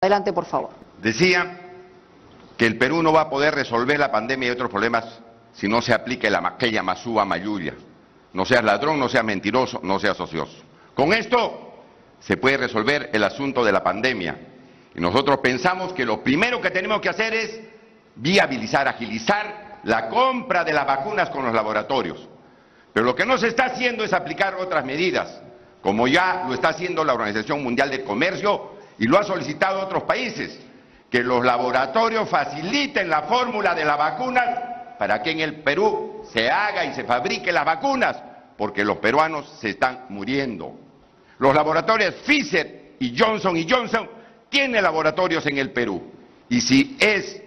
Adelante, por favor. Decía que el Perú no va a poder resolver la pandemia y otros problemas si no se aplique la aquella masúa mayuya. No seas ladrón, no seas mentiroso, no seas ocioso. Con esto se puede resolver el asunto de la pandemia. Y nosotros pensamos que lo primero que tenemos que hacer es viabilizar, agilizar la compra de las vacunas con los laboratorios. Pero lo que no se está haciendo es aplicar otras medidas, como ya lo está haciendo la Organización Mundial del Comercio y lo ha solicitado otros países, que los laboratorios faciliten la fórmula de las vacunas para que en el Perú se haga y se fabrique las vacunas, porque los peruanos se están muriendo. Los laboratorios Pfizer y Johnson tienen laboratorios en el Perú, y si es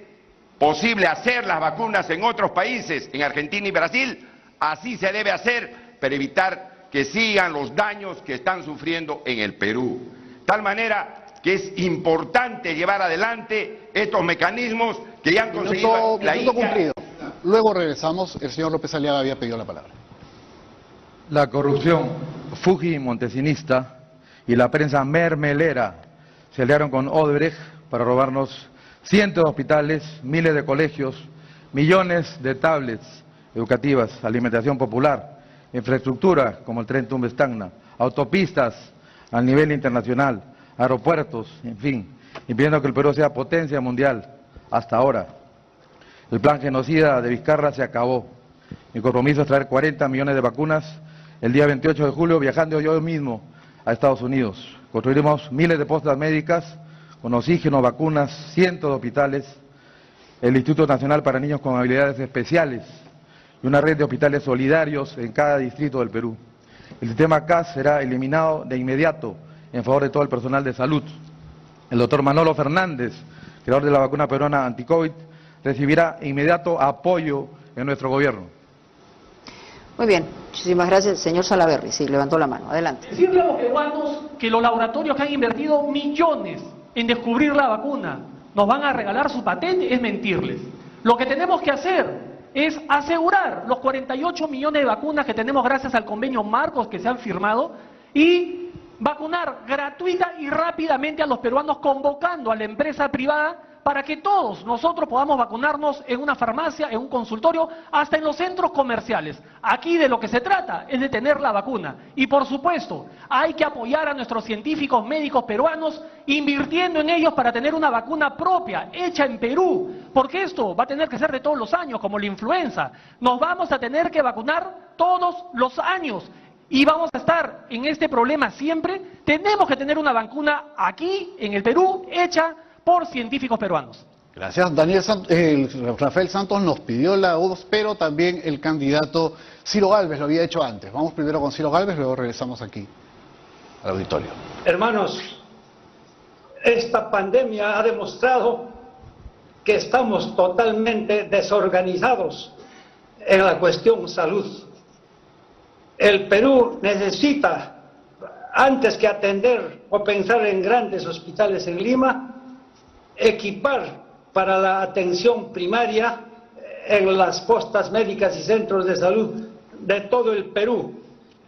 posible hacer las vacunas en otros países, en Argentina y Brasil, así se debe hacer para evitar que sigan los daños que están sufriendo en el Perú. De tal manera que es importante llevar adelante estos mecanismos que ya han conseguido la India. Cumplido. Luego regresamos. El señor López Aliaga había pedido la palabra. La corrupción Fuji-montesinista y la prensa mermelera se aliaron con Odebrecht para robarnos cientos de hospitales, miles de colegios, millones de tablets educativas, alimentación popular, infraestructura como el tren Tumbes-Tacna, autopistas a nivel internacional, aeropuertos, en fin, impidiendo que el Perú sea potencia mundial hasta ahora. El plan genocida de Vizcarra se acabó. Mi compromiso es traer 40 millones de vacunas el día 28 de julio, viajando yo mismo a Estados Unidos. Construiremos miles de postas médicas con oxígeno, vacunas, cientos de hospitales, el Instituto Nacional para Niños con Habilidades Especiales y una red de hospitales solidarios en cada distrito del Perú. El sistema CAS será eliminado de inmediato en favor de todo el personal de salud. El doctor Manolo Fernández, creador de la vacuna peruana anti-COVID, recibirá inmediato apoyo en nuestro gobierno. Muy bien, muchísimas gracias. Señor Salaverry, sí, levantó la mano. Adelante. Decirle a los peruanos que los laboratorios que han invertido millones en descubrir la vacuna nos van a regalar su patente es mentirles. Lo que tenemos que hacer es asegurar los 48 millones de vacunas que tenemos gracias al convenio Marcos que se han firmado y vacunar gratuita y rápidamente a los peruanos, convocando a la empresa privada para que todos nosotros podamos vacunarnos en una farmacia, en un consultorio, hasta en los centros comerciales. Aquí de lo que se trata es de tener la vacuna. Y por supuesto, hay que apoyar a nuestros científicos médicos peruanos, invirtiendo en ellos para tener una vacuna propia, hecha en Perú. Porque esto va a tener que ser de todos los años, como la influenza. Nos vamos a tener que vacunar todos los años. Y vamos a estar en este problema siempre. Tenemos que tener una vacuna aquí, en el Perú, hecha por científicos peruanos. Gracias. Rafael Santos nos pidió la voz, pero también el candidato Ciro Gálvez lo había hecho antes. Vamos primero con Ciro Gálvez, luego regresamos aquí al auditorio. Hermanos, esta pandemia ha demostrado que estamos totalmente desorganizados en la cuestión salud. El Perú necesita, antes que atender o pensar en grandes hospitales en Lima, equipar para la atención primaria en las postas médicas y centros de salud de todo el Perú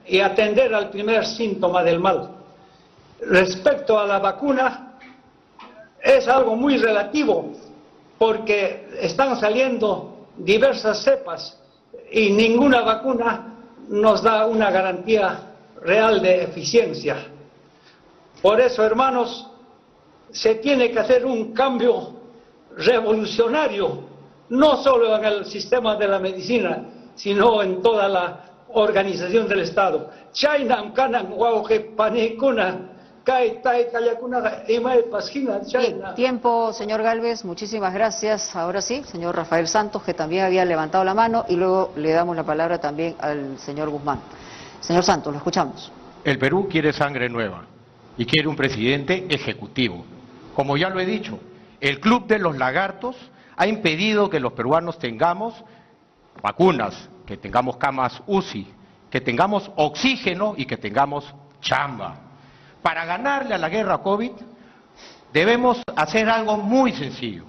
y atender al primer síntoma del mal. Respecto a la vacuna, es algo muy relativo porque están saliendo diversas cepas y ninguna vacuna nos da una garantía real de eficiencia. Por eso, hermanos, se tiene que hacer un cambio revolucionario, no solo en el sistema de la medicina, sino en toda la organización del Estado. Tiempo, señor Gálvez, muchísimas gracias. Ahora sí, señor Rafael Santos, que también había levantado la mano, y luego le damos la palabra también al señor Guzmán. Señor Santos, lo escuchamos. El Perú quiere sangre nueva y quiere un presidente ejecutivo. Como ya lo he dicho, el Club de los Lagartos ha impedido que los peruanos tengamos vacunas, que tengamos camas UCI, que tengamos oxígeno y que tengamos chamba. Para ganarle a la guerra COVID debemos hacer algo muy sencillo.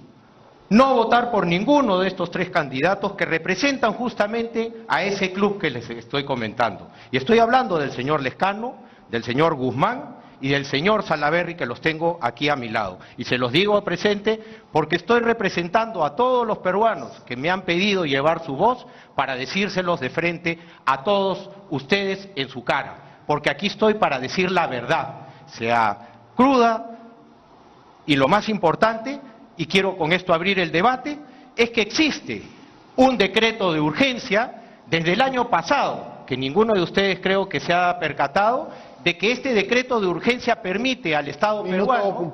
No votar por ninguno de estos tres candidatos que representan justamente a ese club que les estoy comentando. Y estoy hablando del señor Lescano, del señor Guzmán y del señor Salaverry, que los tengo aquí a mi lado. Y se los digo presente porque estoy representando a todos los peruanos que me han pedido llevar su voz para decírselos de frente a todos ustedes en su cara. Porque aquí estoy para decir la verdad, sea cruda, y lo más importante, y quiero con esto abrir el debate, es que existe un decreto de urgencia desde el año pasado, que ninguno de ustedes creo que se ha percatado, de que este decreto de urgencia permite al Estado peruano...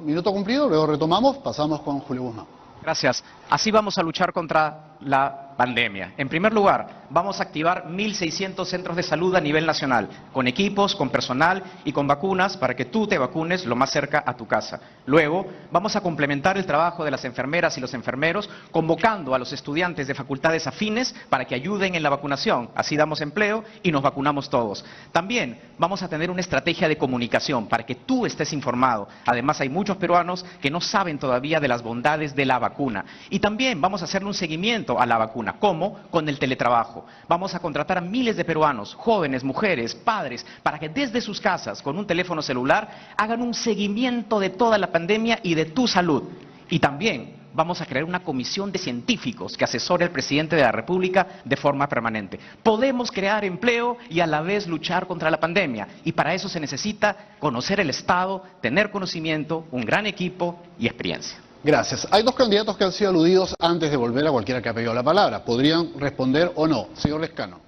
Minuto cumplido, luego retomamos, pasamos con Julio Guzmán. Gracias. Así vamos a luchar contra la pandemia. En primer lugar, vamos a activar 1.600 centros de salud a nivel nacional, con equipos, con personal y con vacunas para que tú te vacunes lo más cerca a tu casa. Luego, vamos a complementar el trabajo de las enfermeras y los enfermeros, convocando a los estudiantes de facultades afines para que ayuden en la vacunación. Así damos empleo y nos vacunamos todos. También vamos a tener una estrategia de comunicación para que tú estés informado. Además, hay muchos peruanos que no saben todavía de las bondades de la vacuna. Y también vamos a hacerle un seguimiento a la vacuna. ¿Cómo? Con el teletrabajo. Vamos a contratar a miles de peruanos, jóvenes, mujeres, padres, para que desde sus casas, con un teléfono celular, hagan un seguimiento de toda la pandemia y de tu salud. Y también vamos a crear una comisión de científicos que asesore al presidente de la República de forma permanente. Podemos crear empleo y a la vez luchar contra la pandemia. Y para eso se necesita conocer el Estado, tener conocimiento, un gran equipo y experiencia. Gracias. Hay dos candidatos que han sido aludidos antes de volver a cualquiera que ha pedido la palabra. ¿Podrían responder o no? Señor Lescano.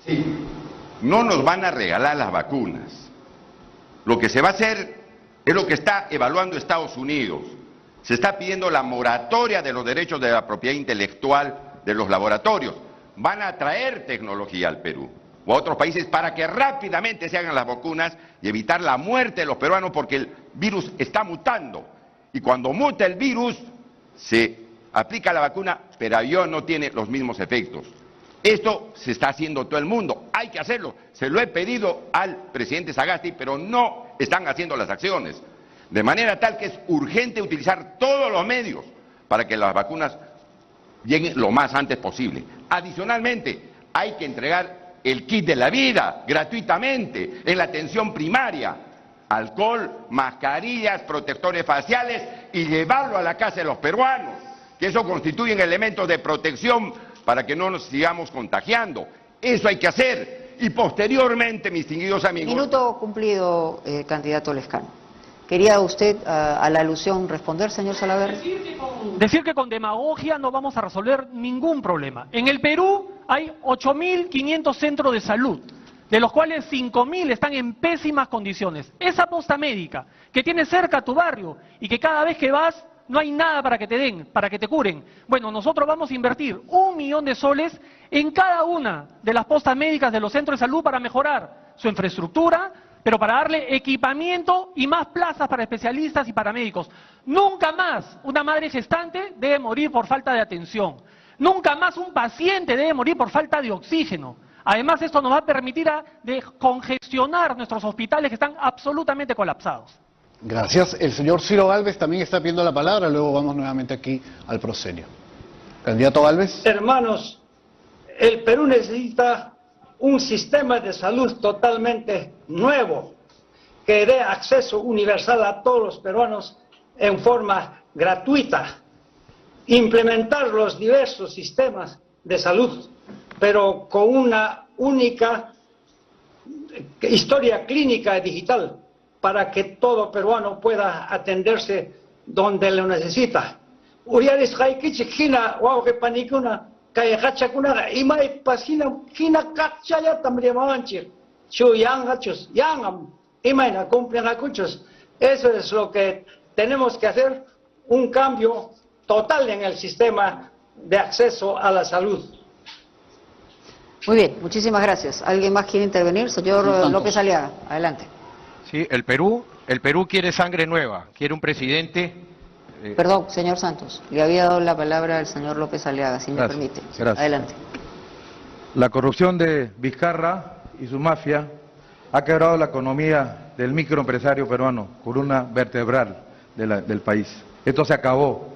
Sí. No nos van a regalar las vacunas. Lo que se va a hacer es lo que está evaluando Estados Unidos. Se está pidiendo la moratoria de los derechos de la propiedad intelectual de los laboratorios. Van a traer tecnología al Perú o a otros países para que rápidamente se hagan las vacunas y evitar la muerte de los peruanos porque el virus está mutando. Y cuando muta el virus, se aplica la vacuna, pero no tiene los mismos efectos. Esto se está haciendo todo el mundo, hay que hacerlo. Se lo he pedido al presidente Sagasti, pero no están haciendo las acciones. De manera tal que es urgente utilizar todos los medios para que las vacunas lleguen lo más antes posible. Adicionalmente, hay que entregar el kit de la vida gratuitamente en la atención primaria. Alcohol, mascarillas, protectores faciales y llevarlo a la casa de los peruanos, que eso constituyen elementos de protección para que no nos sigamos contagiando. Eso hay que hacer. Y posteriormente, mis distinguidos amigos... Minuto cumplido, candidato Lescano. ¿Quería usted a la alusión responder, señor Salaverry? Decir que con demagogia no vamos a resolver ningún problema. En el Perú hay 8.500 centros de salud, de los cuales 5.000 están en pésimas condiciones. Esa posta médica que tienes cerca a tu barrio y que cada vez que vas no hay nada para que te den, para que te curen. Bueno, nosotros vamos a invertir 1 millón de soles en cada una de las postas médicas de los centros de salud para mejorar su infraestructura, pero para darle equipamiento y más plazas para especialistas y paramédicos. Nunca más una madre gestante debe morir por falta de atención. Nunca más un paciente debe morir por falta de oxígeno. Además, esto nos va a permitir congestionar nuestros hospitales que están absolutamente colapsados. Gracias. El señor Ciro Gálvez también está pidiendo la palabra, luego vamos nuevamente aquí al proscenio. Candidato Gálvez. Hermanos, el Perú necesita un sistema de salud totalmente nuevo, que dé acceso universal a todos los peruanos en forma gratuita. Implementar los diversos sistemas de salud, pero con una única historia clínica digital para que todo peruano pueda atenderse donde lo necesita. Uriaris haikichikina waukepanikuna kayachakuna imay pasina kina kachaya tamriamanchir chu yangachos yangam imayna cumplen acuchos. Eso es lo que tenemos que hacer, un cambio total en el sistema de acceso a la salud. Muy bien, muchísimas gracias. ¿Alguien más quiere intervenir? Señor López Aliaga, adelante. Sí, el Perú quiere sangre nueva, quiere un presidente... Perdón, señor Santos, le había dado la palabra al señor López Aliaga, si me permite. Gracias. Adelante. La corrupción de Vizcarra y su mafia ha quebrado la economía del microempresario peruano, columna vertebral del país. Esto se acabó.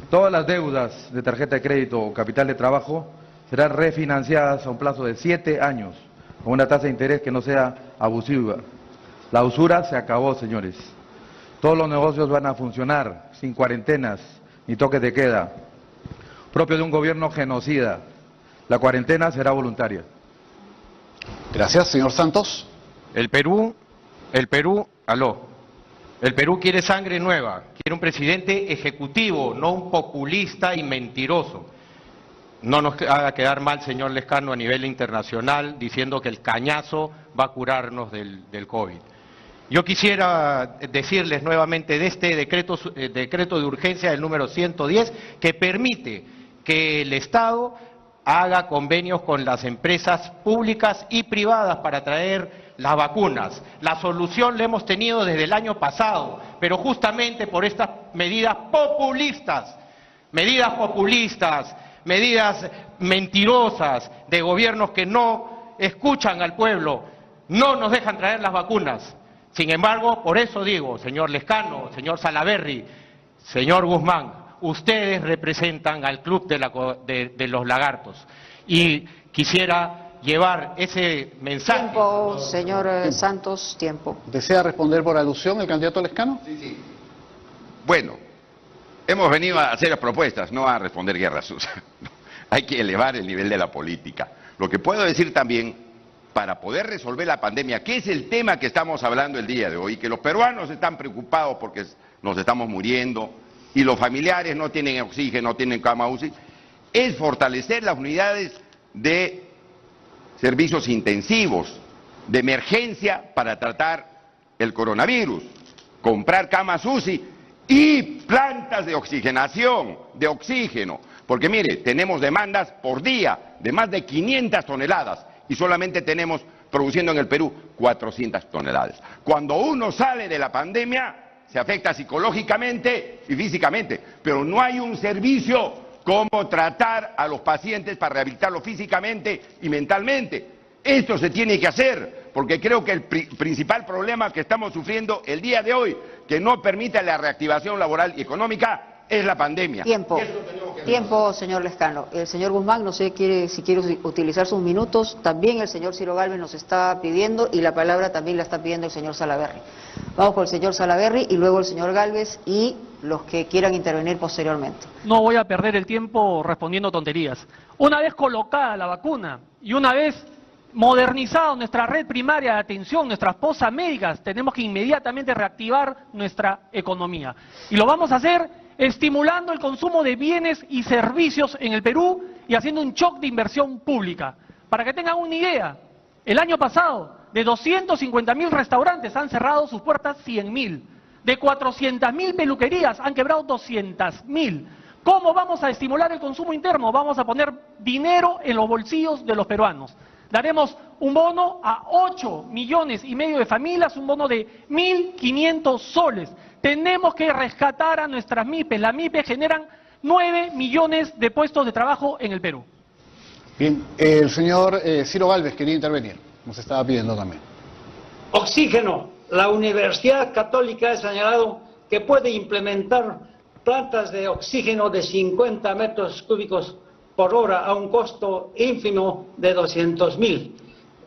Todas las deudas de tarjeta de crédito o capital de trabajo serán refinanciadas a un plazo de 7 años, con una tasa de interés que no sea abusiva. La usura se acabó, señores. Todos los negocios van a funcionar sin cuarentenas ni toques de queda, propio de un gobierno genocida. La cuarentena será voluntaria. Gracias, señor Santos. El Perú quiere sangre nueva, quiere un presidente ejecutivo, no un populista y mentiroso. No nos haga quedar mal, señor Lescano, a nivel internacional, diciendo que el cañazo va a curarnos del COVID. Yo quisiera decirles nuevamente de este decreto de urgencia del número 110, que permite que el Estado haga convenios con las empresas públicas y privadas para traer las vacunas. La solución la hemos tenido desde el año pasado, pero justamente por estas medidas populistas, medidas mentirosas de gobiernos que no escuchan al pueblo, no nos dejan traer las vacunas. Sin embargo, por eso digo, señor Lescano, señor Salaverry, señor Guzmán, ustedes representan al club de los lagartos. Y quisiera llevar ese mensaje. Tiempo, señor Santos, tiempo. ¿Desea responder por alusión el candidato Lescano? Sí. Bueno, hemos venido a hacer propuestas, no a responder guerras sucias. Hay que elevar el nivel de la política. Lo que puedo decir también, para poder resolver la pandemia, que es el tema que estamos hablando el día de hoy, que los peruanos están preocupados porque nos estamos muriendo y los familiares no tienen oxígeno, no tienen cama UCI, es fortalecer las unidades de servicios intensivos, de emergencia para tratar el coronavirus, comprar camas UCI y plantas de oxigenación, de oxígeno, porque mire, tenemos demandas por día de más de 500 toneladas y solamente tenemos produciendo en el Perú 400 toneladas. Cuando uno sale de la pandemia, se afecta psicológicamente y físicamente, pero no hay un servicio como tratar a los pacientes para rehabilitarlos físicamente y mentalmente. Esto se tiene que hacer, porque creo que el principal problema que estamos sufriendo el día de hoy, que no permite la reactivación laboral y económica, es la pandemia. Tiempo, señor Lescano. El señor Guzmán, no sé si quiere utilizar sus minutos. También el señor Ciro Gálvez nos está pidiendo y la palabra también la está pidiendo el señor Salaverry. Vamos con el señor Salaverry y luego el señor Gálvez y los que quieran intervenir posteriormente. No voy a perder el tiempo respondiendo tonterías. Una vez colocada la vacuna y una vez modernizado nuestra red primaria de atención, nuestras posas médicas, tenemos que inmediatamente reactivar nuestra economía. Y lo vamos a hacer estimulando el consumo de bienes y servicios en el Perú y haciendo un shock de inversión pública. Para que tengan una idea, el año pasado, de 250.000 restaurantes han cerrado sus puertas 100.000. De 400.000 peluquerías han quebrado 200.000. ¿Cómo vamos a estimular el consumo interno? Vamos a poner dinero en los bolsillos de los peruanos. Daremos un bono a 8,5 millones de familias, un bono de 1.500 soles. Tenemos que rescatar a nuestras MIPES. Las MIPES generan 9 millones de puestos de trabajo en el Perú. Bien, el señor Ciro Gálvez quería intervenir, nos estaba pidiendo también. Oxígeno. La Universidad Católica ha señalado que puede implementar plantas de oxígeno de 50 metros cúbicos por hora a un costo ínfimo de 200.000.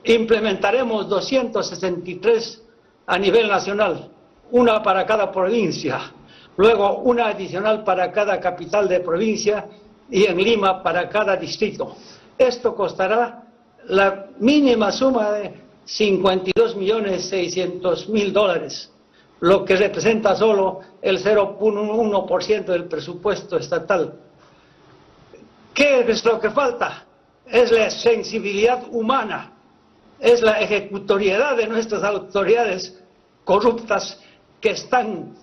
Implementaremos 263 a nivel nacional, una para cada provincia, luego una adicional para cada capital de provincia y en Lima para cada distrito. Esto costará la mínima suma de $52.600.000, lo que representa solo el 0,1% del presupuesto estatal. ¿Qué es lo que falta? Es la sensibilidad humana, es la ejecutoriedad de nuestras autoridades corruptas que están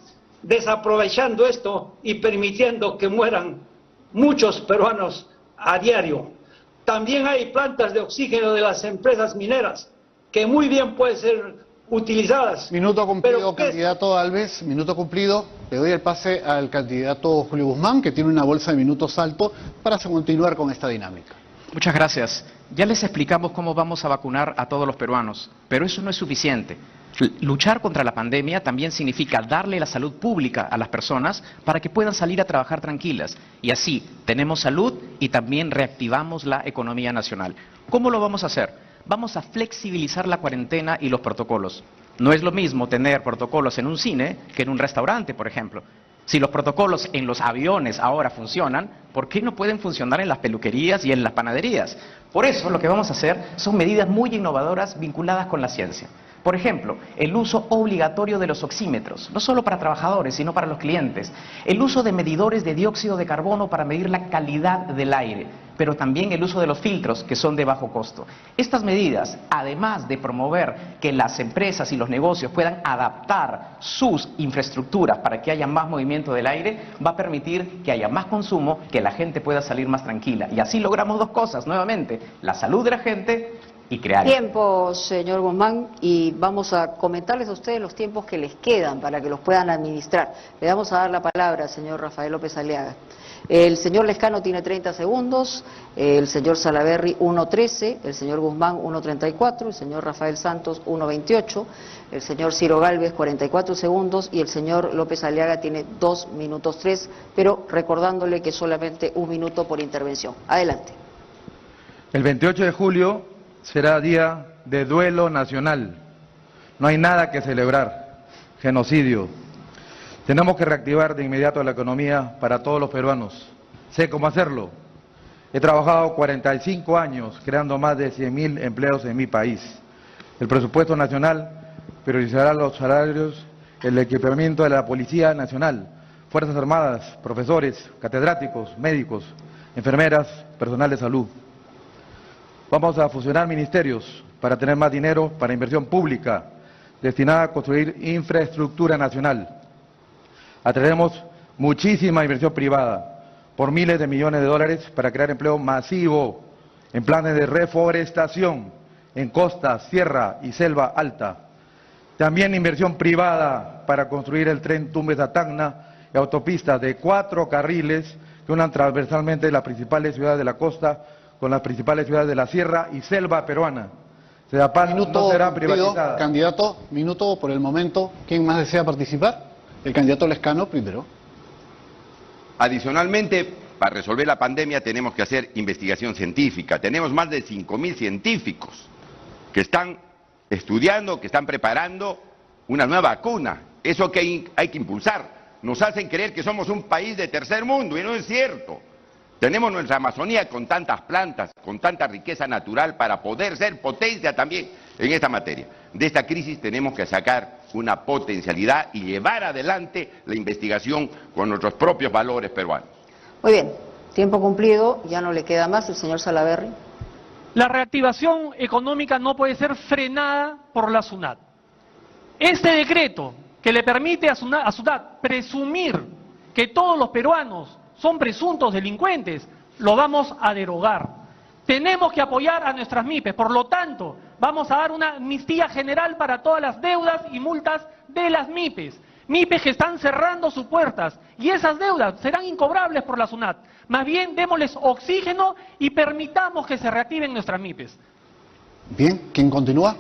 desaprovechando esto y permitiendo que mueran muchos peruanos a diario. También hay plantas de oxígeno de las empresas mineras que muy bien pueden ser utilizadas. Minuto cumplido, candidato Alves, minuto cumplido. Le doy el pase al candidato Julio Guzmán, que tiene una bolsa de minutos alto, para continuar con esta dinámica. Muchas gracias. Ya les explicamos cómo vamos a vacunar a todos los peruanos, pero eso no es suficiente. Luchar contra la pandemia también significa darle la salud pública a las personas para que puedan salir a trabajar tranquilas. Y así tenemos salud y también reactivamos la economía nacional. ¿Cómo lo vamos a hacer? Vamos a flexibilizar la cuarentena y los protocolos. No es lo mismo tener protocolos en un cine que en un restaurante, por ejemplo. Si los protocolos en los aviones ahora funcionan, ¿por qué no pueden funcionar en las peluquerías y en las panaderías? Por eso lo que vamos a hacer son medidas muy innovadoras vinculadas con la ciencia. Por ejemplo, el uso obligatorio de los oxímetros, no solo para trabajadores, sino para los clientes. El uso de medidores de dióxido de carbono para medir la calidad del aire, pero también el uso de los filtros, que son de bajo costo. Estas medidas, además de promover que las empresas y los negocios puedan adaptar sus infraestructuras para que haya más movimiento del aire, va a permitir que haya más consumo, que la gente pueda salir más tranquila. Y así logramos dos cosas, nuevamente, la salud de la gente y crear. Tiempo, señor Guzmán, y vamos a comentarles a ustedes los tiempos que les quedan para que los puedan administrar. Le vamos a dar la palabra al señor Rafael López Aliaga. El señor Lescano tiene 30 segundos, el señor Salaverry 1.13, el señor Guzmán 1.34, el señor Rafael Santos 1.28, el señor Ciro Gálvez 44 segundos y el señor López Aliaga tiene 2 minutos 3, pero recordándole que solamente 1 minuto por intervención. Adelante. El 28 de julio será día de duelo nacional. No hay nada que celebrar. Genocidio. Tenemos que reactivar de inmediato la economía para todos los peruanos. Sé cómo hacerlo. He trabajado 45 años creando más de 100.000 empleos en mi país. El presupuesto nacional priorizará los salarios, el equipamiento de la Policía Nacional, Fuerzas Armadas, profesores, catedráticos, médicos, enfermeras, personal de salud. Vamos a fusionar ministerios para tener más dinero para inversión pública destinada a construir infraestructura nacional. Atraeremos muchísima inversión privada por miles de millones de dólares para crear empleo masivo en planes de reforestación en costa, sierra y selva alta. También inversión privada para construir el tren Tumbes a Tacna y autopistas de 4 carriles que unan transversalmente las principales ciudades de la costa con las principales ciudades de la sierra y selva peruana. Sedapal no será privatizada. Candidato, minuto por el momento. ¿Quién más desea participar? El candidato Lescano primero. Adicionalmente, para resolver la pandemia tenemos que hacer investigación científica. Tenemos más de 5.000 científicos que están estudiando, que están preparando una nueva vacuna. Eso que hay que impulsar. Nos hacen creer que somos un país de tercer mundo y no es cierto. Tenemos nuestra Amazonía con tantas plantas, con tanta riqueza natural para poder ser potencia también en esta materia. De esta crisis tenemos que sacar una potencialidad y llevar adelante la investigación con nuestros propios valores peruanos. Muy bien, tiempo cumplido, ya no le queda más. El señor Salaverry. La reactivación económica no puede ser frenada por la SUNAT. Este decreto que le permite a SUNAT presumir que todos los peruanos son presuntos delincuentes, lo vamos a derogar. Tenemos que apoyar a nuestras MIPES, por lo tanto, vamos a dar una amnistía general para todas las deudas y multas de las MIPES. MIPES que están cerrando sus puertas y esas deudas serán incobrables por la SUNAT. Más bien, démosles oxígeno y permitamos que se reactiven nuestras MIPES. Bien, ¿quién continúa?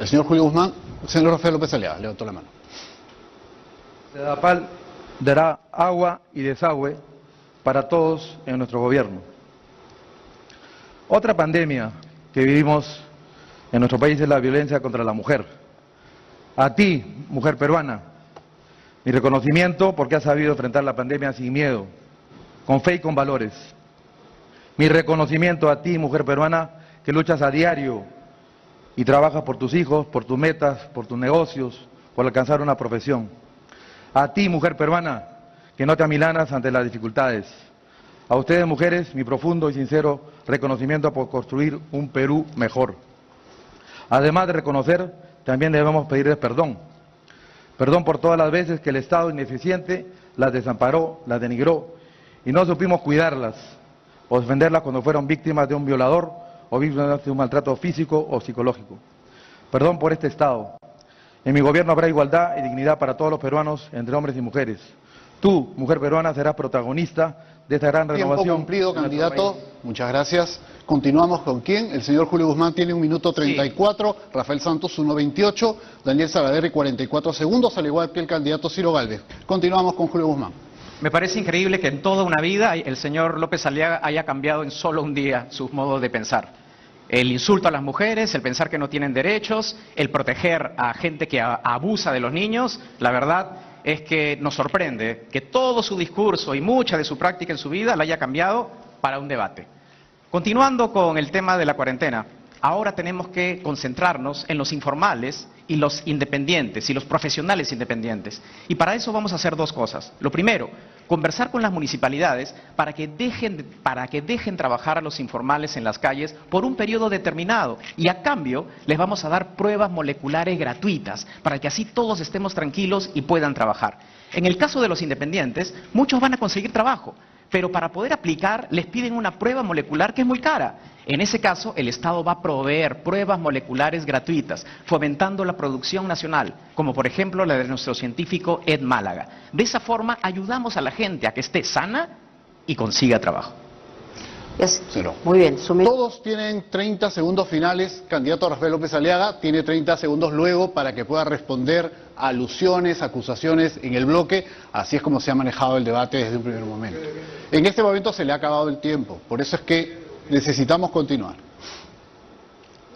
El señor Julio Guzmán, el señor Rafael López Aliaga, levantó la mano. Sedapal dará agua y desagüe para todos en nuestro gobierno. Otra pandemia que vivimos en nuestro país es la violencia contra la mujer. A ti, mujer peruana, mi reconocimiento porque has sabido enfrentar la pandemia sin miedo, con fe y con valores. Mi reconocimiento a ti, mujer peruana, que luchas a diario y trabajas por tus hijos, por tus metas, por tus negocios, por alcanzar una profesión. A ti, mujer peruana, que no te amilanas ante las dificultades. A ustedes, mujeres, mi profundo y sincero reconocimiento por construir un Perú mejor. Además de reconocer, también debemos pedirles perdón. Perdón por todas las veces que el Estado ineficiente las desamparó, las denigró y no supimos cuidarlas o defenderlas cuando fueron víctimas de un violador o víctimas de un maltrato físico o psicológico. Perdón por este Estado. En mi gobierno habrá igualdad y dignidad para todos los peruanos, entre hombres y mujeres. Tú, mujer peruana, serás protagonista de esta gran renovación. Tiempo cumplido, candidato. Muchas gracias. Continuamos con quién. El señor Julio Guzmán tiene 1 minuto 34, sí. Rafael Santos 1.28, Daniel Salaverry 44 segundos, al igual que el candidato Ciro Gálvez. Continuamos con Julio Guzmán. Me parece increíble que en toda una vida el señor López Aliaga haya cambiado en solo un día sus modos de pensar. El insulto a las mujeres, el pensar que no tienen derechos, el proteger a gente que abusa de los niños, la verdad es que nos sorprende que todo su discurso y mucha de su práctica en su vida la haya cambiado para un debate. Continuando con el tema de la cuarentena, ahora tenemos que concentrarnos en los informales y los independientes y los profesionales independientes. Y para eso vamos a hacer dos cosas. Lo primero, conversar con las municipalidades para que dejen trabajar a los informales en las calles por un periodo determinado. Y a cambio les vamos a dar pruebas moleculares gratuitas para que así todos estemos tranquilos y puedan trabajar. En el caso de los independientes, muchos van a conseguir trabajo, pero para poder aplicar les piden una prueba molecular que es muy cara. En ese caso, el Estado va a proveer pruebas moleculares gratuitas, fomentando la producción nacional, como por ejemplo la de nuestro científico Ed Málaga. De esa forma ayudamos a la gente a que esté sana y consiga trabajo. Muy bien. Todos tienen 30 segundos finales. Candidato Rafael López Aliaga tiene 30 segundos luego para que pueda responder a alusiones, acusaciones en el bloque. Así es como se ha manejado el debate desde un primer momento. En este momento se le ha acabado el tiempo. Por eso es que necesitamos continuar.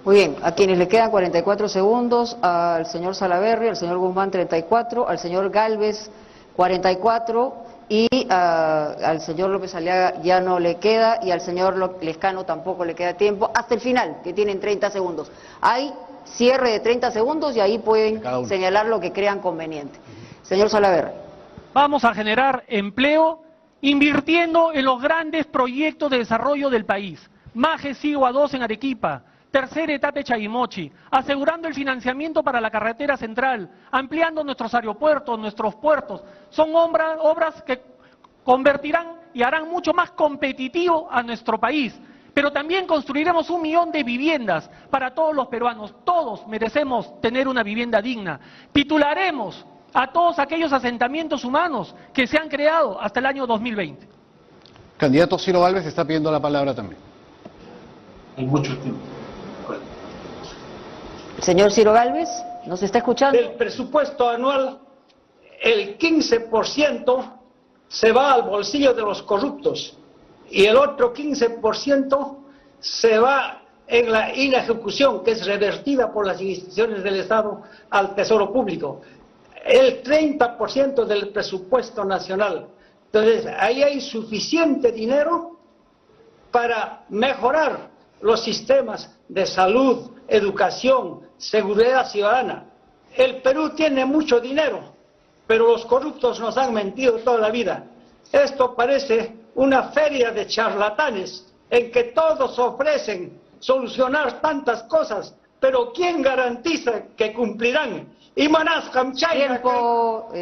Muy bien, a quienes le quedan 44 segundos, al señor Salaverry, al señor Guzmán 34, al señor Gálvez 44 y al señor López Aliaga ya no le queda y al señor Lescano tampoco le queda tiempo hasta el final, que tienen 30 segundos. Hay cierre de 30 segundos y ahí pueden señalar lo que crean conveniente. Señor Salaverry. Vamos a generar empleo invirtiendo en los grandes proyectos de desarrollo del país. Maje Sigua 2 en Arequipa, tercera etapa de Chayimochi, asegurando el financiamiento para la carretera central, ampliando nuestros aeropuertos, nuestros puertos. Son obras que convertirán y harán mucho más competitivo a nuestro país. Pero también construiremos 1 millón de viviendas para todos los peruanos. Todos merecemos tener una vivienda digna. Titularemos a todos aquellos asentamientos humanos que se han creado hasta el año 2020. Candidato Ciro Gálvez está pidiendo la palabra también. En mucho tiempo. Señor Ciro Gálvez, ¿nos está escuchando? Del presupuesto anual, el 15% se va al bolsillo de los corruptos y el otro 15% se va en la inejecución, que es revertida por las instituciones del Estado al Tesoro Público. El 30% del presupuesto nacional. Entonces, ahí hay suficiente dinero para mejorar los sistemas de salud, educación, seguridad ciudadana. El Perú tiene mucho dinero, pero los corruptos nos han mentido toda la vida. Esto parece una feria de charlatanes en que todos ofrecen solucionar tantas cosas, pero ¿quién garantiza que cumplirán? Tiempo,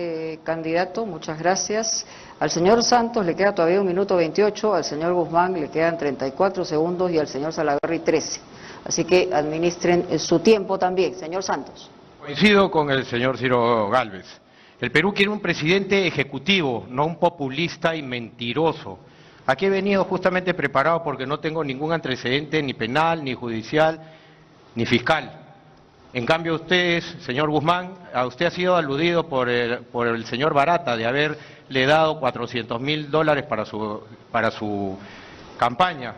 candidato, muchas gracias. Al señor Santos le queda todavía 1 minuto 28, al señor Guzmán le quedan 34 segundos y al señor Salaverry 13. Así que administren su tiempo también. Señor Santos. Coincido con el señor Ciro Gálvez. El Perú quiere un presidente ejecutivo, no un populista y mentiroso. Aquí he venido justamente preparado porque no tengo ningún antecedente ni penal, ni judicial, ni fiscal. En cambio ustedes, señor Guzmán, a usted ha sido aludido por el señor Barata de haberle dado $400.000 para su campaña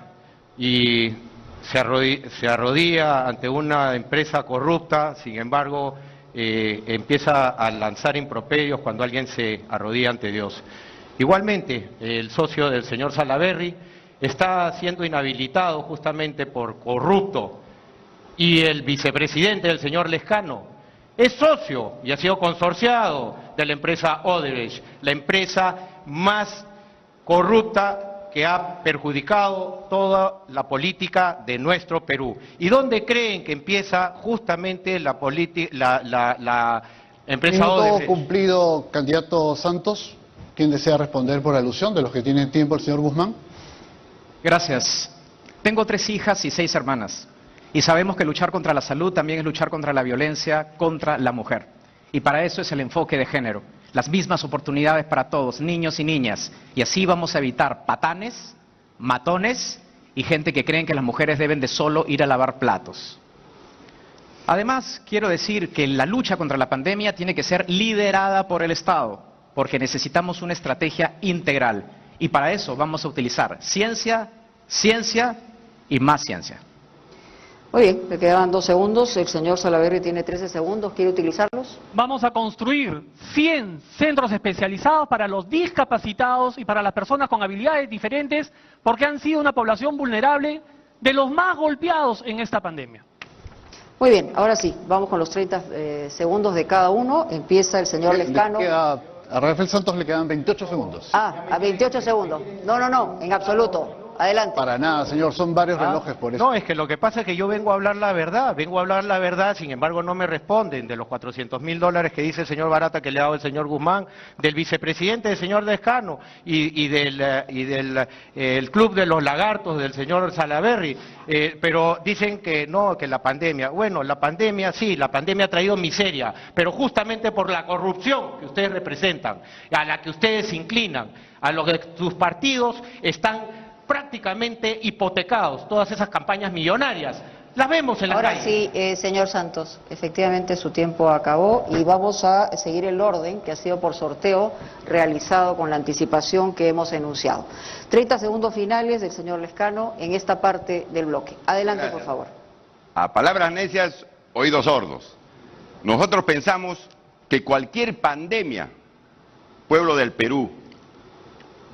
y se arrodilla ante una empresa corrupta, sin embargo empieza a lanzar improperios cuando alguien se arrodilla ante Dios. Igualmente, el socio del señor Salaverry está siendo inhabilitado justamente por corrupto. Y el vicepresidente del señor Lescano es socio y ha sido consorciado de la empresa Odebrecht, la empresa más corrupta que ha perjudicado toda la política de nuestro Perú. ¿Y dónde creen que empieza justamente la empresa Odebrecht? Minuto cumplido, candidato Santos. ¿Quién desea responder por alusión de los que tienen tiempo, el señor Guzmán? Gracias. Tengo 3 hijas y 6 hermanas. Y sabemos que luchar contra la salud también es luchar contra la violencia contra la mujer. Y para eso es el enfoque de género. Las mismas oportunidades para todos, niños y niñas. Y así vamos a evitar patanes, matones y gente que creen que las mujeres deben de solo ir a lavar platos. Además, quiero decir que la lucha contra la pandemia tiene que ser liderada por el Estado, porque necesitamos una estrategia integral. Y para eso vamos a utilizar ciencia, ciencia y más ciencia. Muy bien, le quedaban 2 segundos. El señor Salaverry tiene 13 segundos. ¿Quiere utilizarlos? Vamos a construir 100 centros especializados para los discapacitados y para las personas con habilidades diferentes, porque han sido una población vulnerable de los más golpeados en esta pandemia. Muy bien, ahora sí, vamos con los 30 segundos de cada uno. Empieza el señor Lescano. A Rafael Santos le quedan 28 segundos. A 28 segundos. No, en absoluto. Adelante. Para nada, señor, son varios relojes por eso. No, es que lo que pasa es que yo vengo a hablar la verdad, sin embargo no me responden de los $400.000 que dice el señor Barata que le ha dado el señor Guzmán, del vicepresidente del señor Lescano y del el club de los lagartos del señor Salaverry, pero dicen que no, que la pandemia, bueno, la pandemia sí, la pandemia ha traído miseria, pero justamente por la corrupción que ustedes representan, a la que ustedes se inclinan, a lo que sus partidos están prácticamente hipotecados, todas esas campañas millonarias, las vemos en la calle. Ahora sí, señor Santos, efectivamente su tiempo acabó y vamos a seguir el orden que ha sido por sorteo realizado con la anticipación que hemos enunciado. 30 segundos finales del señor Lescano en esta parte del bloque. Adelante, por favor. A palabras necias, oídos sordos. Nosotros pensamos que cualquier pandemia, pueblo del Perú,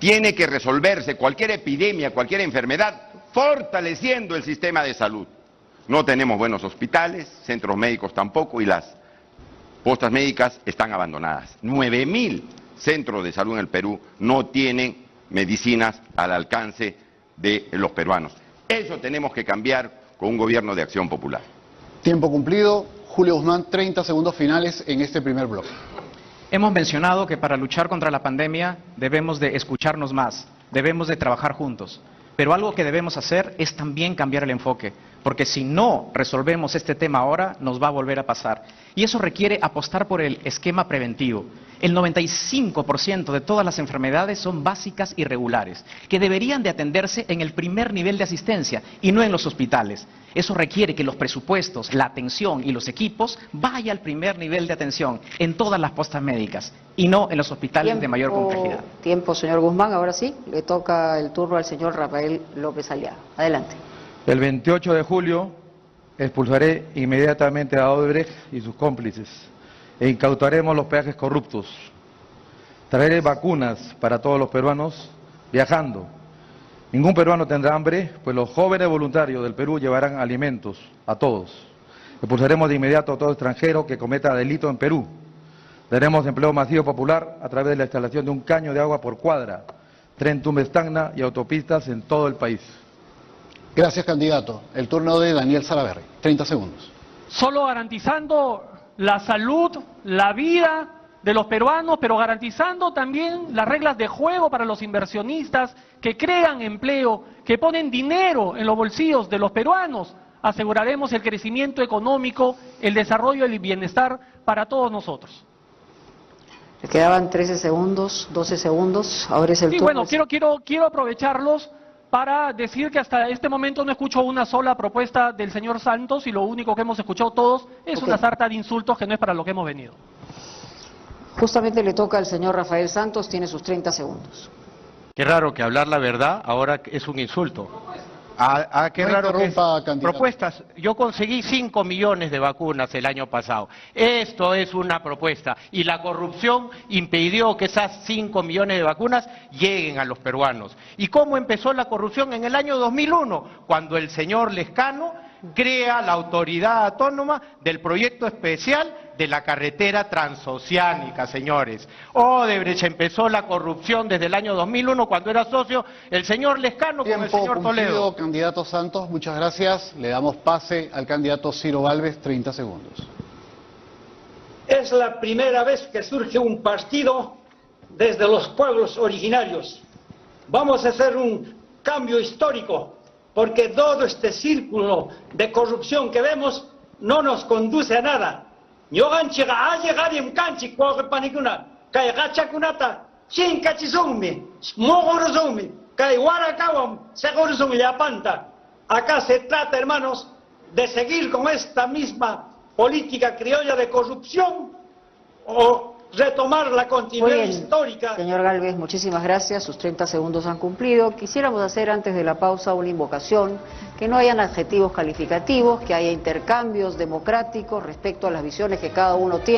tiene que resolverse, cualquier epidemia, cualquier enfermedad, fortaleciendo el sistema de salud. No tenemos buenos hospitales, centros médicos tampoco, y las postas médicas están abandonadas. 9.000 centros de salud en el Perú no tienen medicinas al alcance de los peruanos. Eso tenemos que cambiar con un gobierno de acción popular. Tiempo cumplido. Julio Guzmán, 30 segundos finales en este primer bloque. Hemos mencionado que para luchar contra la pandemia debemos de escucharnos más, debemos de trabajar juntos, pero algo que debemos hacer es también cambiar el enfoque, porque si no resolvemos este tema ahora, nos va a volver a pasar. Y eso requiere apostar por el esquema preventivo. El 95% de todas las enfermedades son básicas y regulares, que deberían de atenderse en el primer nivel de asistencia y no en los hospitales. Eso requiere que los presupuestos, la atención y los equipos vaya al primer nivel de atención en todas las postas médicas y no en los hospitales de mayor complejidad. Tiempo, señor Guzmán. Ahora sí, le toca el turno al señor Rafael López Aliaga. Adelante. El 28 de julio expulsaré inmediatamente a Odebrecht y sus cómplices e incautaremos los peajes corruptos. Traeré vacunas para todos los peruanos viajando. Ningún peruano tendrá hambre, pues los jóvenes voluntarios del Perú llevarán alimentos a todos. Expulsaremos de inmediato a todo extranjero que cometa delito en Perú. Daremos empleo masivo popular a través de la instalación de un caño de agua por cuadra, tren Tumbes-Tacna y autopistas en todo el país. Gracias, candidato. El turno de Daniel Salaverry. 30 segundos. Solo garantizando la salud, la vida de los peruanos, pero garantizando también las reglas de juego para los inversionistas que crean empleo, que ponen dinero en los bolsillos de los peruanos, aseguraremos el crecimiento económico, el desarrollo y el bienestar para todos nosotros. Le quedaban 13 segundos, 12 segundos, ahora es el turno. Y bueno, quiero aprovecharlos para decir que hasta este momento no escucho una sola propuesta del señor Santos y lo único que hemos escuchado todos es una sarta de insultos que no es para lo que hemos venido. Justamente le toca al señor Rafael Santos, tiene sus 30 segundos. Qué raro que hablar la verdad ahora es un insulto. Qué raro que es. Propuestas. Yo conseguí 5 millones de vacunas el año pasado. Esto es una propuesta. Y la corrupción impidió que esas 5 millones de vacunas lleguen a los peruanos. ¿Y cómo empezó la corrupción? En el año 2001, cuando el señor Lescano crea la autoridad autónoma del proyecto especial de la carretera transoceánica, señores. Odebrecht empezó la corrupción desde el año 2001 cuando era socio el señor Lescano con el señor Toledo. Candidato Santos, muchas gracias. Le damos pase al candidato Ciro Gálvez, 30 segundos. Es la primera vez que surge un partido desde los pueblos originarios. Vamos a hacer un cambio histórico, porque todo este círculo de corrupción que vemos no nos conduce a nada. Acá se trata, hermanos, de seguir con esta misma política criolla de corrupción o retomar la Muy continuidad bien, histórica. señor Gálvez, muchísimas gracias. Sus 30 segundos han cumplido. Quisiéramos hacer antes de la pausa una invocación, que no hayan adjetivos calificativos, que haya intercambios democráticos respecto a las visiones que cada uno tiene.